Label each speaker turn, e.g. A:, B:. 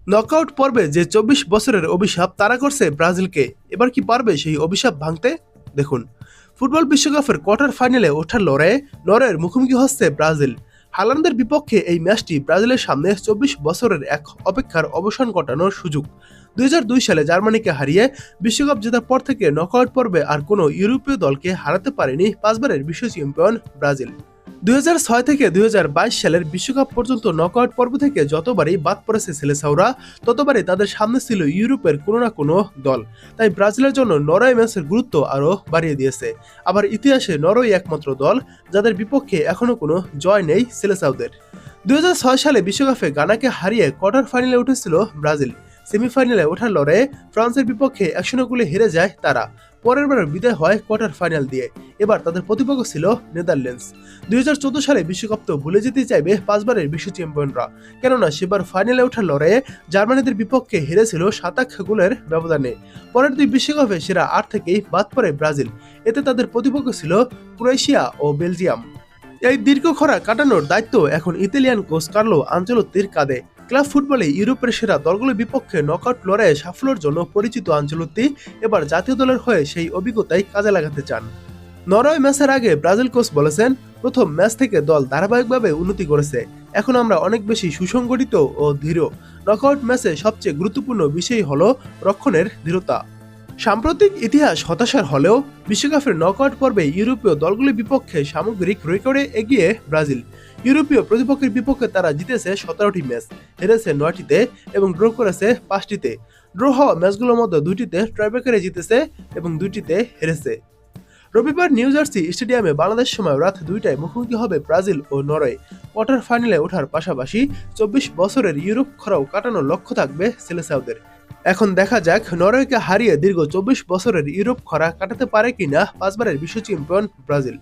A: Knockout পর্বে যে ২৪ বছরের অভিশাপ তারা করছে ব্রাজিলকে, এবার কি পারবে সেই অভিশাপ ভাঙতে? দেখুন, ফুটবল বিশ্বকাপের কোয়ার্টার ফাইনালে ওঠার লড়াইয়ে নরওয়ের মুখোমুখি হচ্ছে ব্রাজিল। হালান্ডের বিপক্ষে এই ম্যাচটি ব্রাজিলের সামনে ২৪ বছরের এক অপেক্ষার অবসান ঘটানোর সুযোগ। ২০০২ সালে জার্মানিকে হারিয়ে বিশ্বকাপ জেতার পর থেকে নকআউট পর্বে আর কোনো ইউরোপীয় দলকে হারাতে পারেনি ৫ বারের বিশ্ব চ্যাম্পিয়ন ব্রাজিল। ২০০৬ থেকে ২০২২ সালের বিশ্বকাপ পর্যন্ত নকআউট পর্ব থেকে যতবারই বাদ পড়েছে সেলেসাওরা, ততবারই তাদের সামনে ছিল ইউরোপের কোনো না কোনো দল। তাই ব্রাজিলের জন্য নরওয়ে ম্যাচের গুরুত্ব আরও বাড়িয়ে দিয়েছে। আবার ইতিহাসে নরওয়ে একমাত্র দল যাদের বিপক্ষে এখনও কোনো জয় নেই সেলেসাওদের। ২০০৬ সালে বিশ্বকাপে গানাকে হারিয়ে কোয়ার্টার ফাইনালে উঠেছিল ব্রাজিল। সেমিফাইনালে ওঠার লড়াইয়ে ফ্রান্সের বিপক্ষে ১০০ গোলে হেরে যায় তারা। পরের বার বিদায় হয় কোয়ার্টার ফাইনাল দিয়ে। এবার তাদের প্রতিপক্ষ ছিল নেদারল্যান্ডস। ২০১৪ সালে বিশ্বকাপ তো ভুলে যেতে চাইবে ৫ বারের বিশ্ব চ্যাম্পিয়নরা, কেননা সেবার ফাইনালে ওঠার লড়াইয়ে জার্মানিদের বিপক্ষে হেরেছিল ৭ গোলের ব্যবধানে। পরের দুই বিশ্বকাপে সেরা ৮ থেকেই বাদ পড়ে ব্রাজিল। এতে তাদের প্রতিপক্ষ ছিল ক্রোয়েশিয়া ও বেলজিয়াম। এই দীর্ঘ খরা কাটানোর দায়িত্ব এখন ইতালিয়ান কোচ কার্লো আনচেলোত্তির কাঁধে। ক্লাব ফুটবলে ইউরোপের সেরা দলগুলোর বিপক্ষে নকআউট লড়াইয়ে সাফল্যের জন্য পরিচিত আনচেলোত্তি এবার জাতীয় দলের হয়ে সেই অভিজ্ঞতাই কাজে লাগাতে চান। নরওয়ে ম্যাচের আগে ব্রাজিল কোচ বলেছেন, প্রথম ম্যাচ থেকে দল ধারাবাহিকভাবে উন্নতি করেছে। এখন আমরা অনেক বেশি সুসংগঠিত ও দৃঢ়। নকআউট ম্যাচে সবচেয়ে গুরুত্বপূর্ণ বিষয় হলো রক্ষণের দৃঢ়তা। সাম্প্রতিক ইতিহাস হতাশার হলেও বিশ্বকাপের নকআউট পর্বে ইউরোপীয় দলগুলির বিপক্ষে সামগ্রিক রেকর্ডে এগিয়ে ব্রাজিল। ইউরোপীয় প্রতিপক্ষের বিপক্ষে তারা জিতেছে ১৭টি ম্যাচ, হেরেছে ৯টিতে এবং ড্র করেছে ৫টিতে। ড্র হওয়া ম্যাচগুলোর মধ্যে ২টিতে টাইব্রেকারে জিতেছে এবং ২টিতে হেরেছে। রবিবার নিউ জার্সি স্টেডিয়ামে বাংলাদেশ সময় রাত ২টায় মুখোমুখি হবে ব্রাজিল ও নরওয়ে। কোয়ার্টার ফাইনালে ওঠার পাশাপাশি ২৪ বছরের ইউরোপ খরাও কাটানোর লক্ষ্য থাকবে সেলেসাওদের। এখন দেখা যাক নরওয়েকে হারিয়ে দীর্ঘ ২৪ বছরের ইউরোপ খরা কাটাতে পারে কিনা ৫ বারের বিশ্ব চ্যাম্পিয়ন ব্রাজিল।